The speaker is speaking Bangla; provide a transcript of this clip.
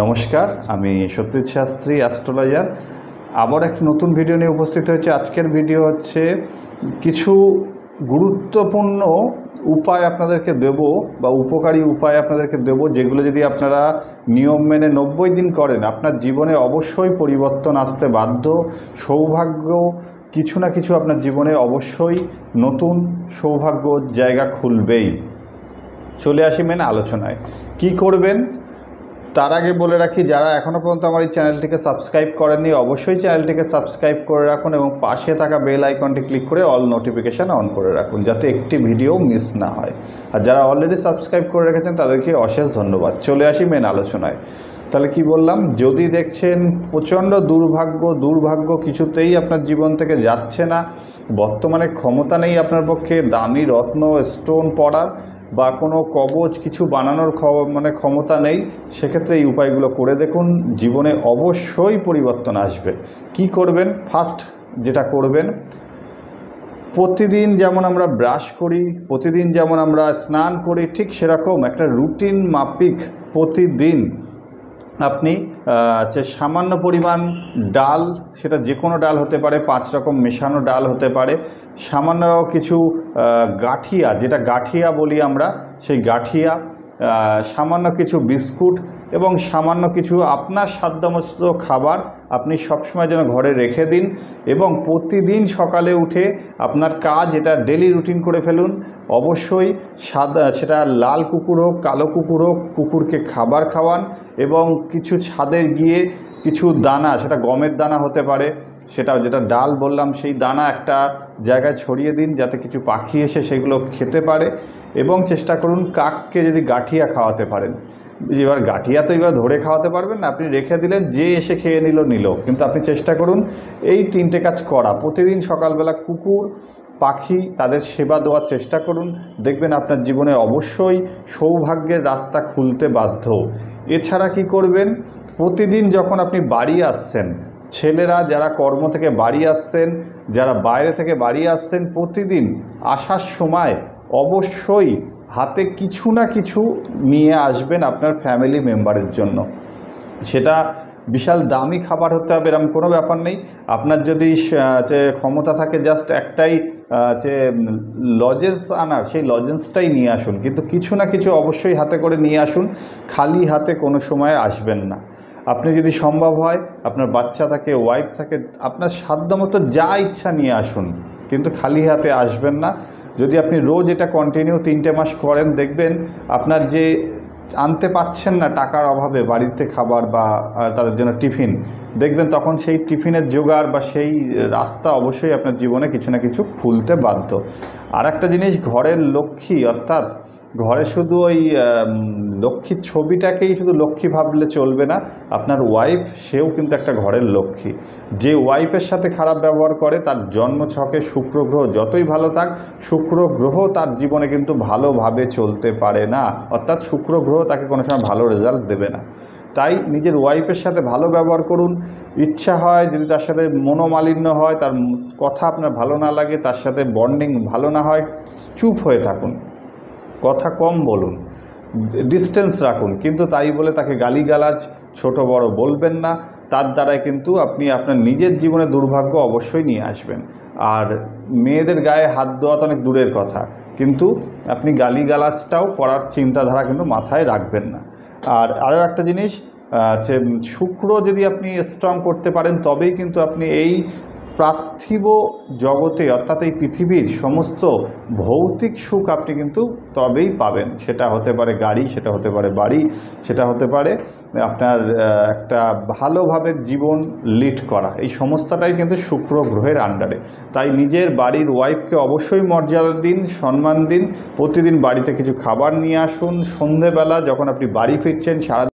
নমস্কার, আমি সত্যজিৎ শাস্ত্রী অ্যাস্ট্রোলজার আবার এক নতুন ভিডিও নিয়ে উপস্থিত হয়েছে। আজকের ভিডিও হচ্ছে কিছু গুরুত্বপূর্ণ উপায় আপনাদেরকে দেব বা উপকারী উপায় আপনাদেরকে দেব, যেগুলো যদি আপনারা নিয়ম মেনে 90 দিন করেন আপনার জীবনে অবশ্যই পরিবর্তন আসতে বাধ্য। সৌভাগ্য কিছু না কিছু আপনার জীবনে অবশ্যই নতুন সৌভাগ্য জায়গা খুলবেই। চলে আসি মেন আলোচনায়। কি করবেন তার আগে বলে রাখি, যারা এখনও পর্যন্ত আমার এই চ্যানেলটিকে সাবস্ক্রাইব করেননি অবশ্যই চ্যানেলটিকে সাবস্ক্রাইব করে রাখুন এবং পাশে থাকা বেল আইকনটি ক্লিক করে অল নোটিফিকেশান অন করে রাখুন, যাতে একটি ভিডিও মিস না হয়। আর যারা অলরেডি সাবস্ক্রাইব করে রেখেছেন তাদেরকে অশেষ ধন্যবাদ। চলে আসি মেন আলোচনায়। তাহলে কি বললাম, যদি দেখছেন প্রচণ্ড দুর্ভাগ্য কিছুতেই আপনার জীবন থেকে যাচ্ছে না, বর্তমানে ক্ষমতা নেই আপনার পক্ষে দামি রত্ন স্টোন পড়ার বা কোনো কবচ কিছু বানানোর ক্ষমতা নেই, সেক্ষেত্রে এই উপায়গুলো করে দেখুন, জীবনে অবশ্যই পরিবর্তন আসবে। কি করবেন? ফার্স্ট যেটা করবেন, প্রতিদিন যেমন আমরা ব্রাশ করি, প্রতিদিন যেমন আমরা স্নান করি, ঠিক সেরকম একটা রুটিন মাফিক প্রতিদিন আপনি সামান্য পরিমাণ ডাল, সেটা যে কোনো ডাল হতে পারে, 5 রকম মেশানো ডাল হতে পারে, সামান্য কিছু গাঠিয়া, যেটা গাঠিয়া বলি আমরা, সেই গাঠিয়া, সামান্য কিছু বিস্কুট এবং সামান্য কিছু আপনার সাধ্যমতো খাবার আপনি সবসময় যেন ঘরে রেখে দিন। এবং প্রতিদিন সকালে উঠে আপনার কাজ, এটা ডেলি রুটিন করে ফেলুন। অবশ্যই সাদা, সেটা লাল কুকুর হোক কালো কুকুর হোক, কুকুরকে খাবার খাওয়ান এবং কিছু ছাদে গিয়ে কিছু দানা, সেটা গমের দানা হতে পারে, সেটা যেটা ডাল বললাম সেই দানা একটা জায়গায় ছড়িয়ে দিন, যাতে কিছু পাখি এসে সেগুলো খেতে পারে। এবং চেষ্টা করুন কাককে যদি গাঠিয়া খাওয়াতে পারেন। এবার গাঠিয়া তো এবার ধরে খাওয়াতে পারবেন না, আপনি রেখে দিলেন, যে এসে খেয়ে নিল, কিন্তু আপনি চেষ্টা করুন এই 3টে কাজ করা। প্রতিদিন সকালবেলা কুকুর পাখি তাদের সেবা দেওয়ার চেষ্টা করুন, দেখবেন আপনার জীবনে অবশ্যই সৌভাগ্যের রাস্তা খুলতে বাধ্য। এছাড়া কি করবেন, প্রতিদিন যখন আপনি বাড়ি আসছেন, ছেলেরা যারা কর্ম থেকে বাড়ি আসছেন, যারা বাইরে থেকে বাড়ি আসছেন, প্রতিদিন আসার সময় অবশ্যই হাতে কিছু না কিছু নিয়ে আসবেন আপনার ফ্যামিলি মেম্বারের জন্য। সেটা বিশাল দামি খাবার হতে হবে এরকম কোনো ব্যাপার নেই। আপনার যদি ক্ষমতা থাকে জাস্ট একটাই লজেন্স আনার, সেই লজেন্সটাই নিয়ে আসুন, কিন্তু কিছু না কিছু অবশ্যই হাতে করে নিয়ে আসুন। খালি হাতে কোনো সময় আসবেন না। আপনি যদি সম্ভব হয়, আপনার বাচ্চা থাকে, ওয়াইফ থাকে, আপনার সাধ্যমতো যা ইচ্ছা নিয়ে আসুন, কিন্তু খালি হাতে আসবেন না। যদি আপনি রোজ এটা কন্টিনিউ 3টে মাস করেন, দেখবেন আপনার যে আনতে পাচ্ছেন না টাকার অভাবে বাড়িতে খাবার বা তাদের জন্য টিফিন, দেখবেন তখন সেই টিফিনের জোগাড় বা সেই রাস্তা অবশ্যই আপনার জীবনে কিছু না কিছু খুলতে বাধ্য। আর একটা জিনিস, ঘরের লক্ষ্মী, অর্থাৎ ঘরে শুধু ওই লক্ষ্মীর ছবিটাকেই শুধু লক্ষ্মী ভাবলে চলবে না, আপনার ওয়াইফ সেও কিন্তু একটা ঘরের লক্ষ্মী। যে ওয়াইফের সাথে খারাপ ব্যবহার করে, তার জন্ম ছকে শুক্র গ্রহ যতই ভালো থাক, শুক্র গ্রহ তার জীবনে কিন্তু ভালোভাবে চলতে পারে না, অর্থাৎ শুক্র গ্রহ তাকে কোনো সময় ভালো রেজাল্ট দেবে না। তাই নিজের ওয়াইফের সাথে ভালো ব্যবহার করুন। ইচ্ছা হয় যদি তার সাথে মনোমালিন্য হয়, তার কথা আপনার ভালো না লাগে, তার সাথে বন্ডিং ভালো না হয়, চুপ হয়ে থাকুন, কথা কম বলুন, ডিস্টেন্স রাখুন, কিন্তু তাই বলে তাকে গালিগালাজ ছোট বড় বলবেন না। তার দ্বারাই কিন্তু আপনি আপনার নিজের জীবনে দুর্ভাগ্য অবশ্যই নিয়ে আসবেন। আর মেয়েদের গায়ে হাত দেওয়া তো অনেক দূরের কথা, কিন্তু আপনি গালিগালাজটাও করার চিন্তাধারা কিন্তু মাথায় রাখবেন না। আর আরও একটা জিনিস, শুক্র যদি আপনি স্ট্রং করতে পারেন, তবেই কিন্তু আপনি এই পার্থিব জগতে, অর্থাৎ এই পৃথিবীর সমস্ত ভৌতিক সুখ আপনি কিন্তু তবেই পাবেন। সেটা হতে পারে গাড়ি, সেটা হতে পারে বাড়ি, সেটা হতে পারে আপনার একটা ভালোভাবে জীবন লিড করা, এই সমস্তটাই কিন্তু শুক্র গ্রহের আন্ডারে। তাই নিজের বাড়ির ওয়াইফকে অবশ্যই মর্যাদা দিন, সম্মান দিন, প্রতিদিন বাড়িতে কিছু খাবার নিয়ে আসুন। সন্ধেবেলা যখন আপনি বাড়ি ফিরছেন, সারা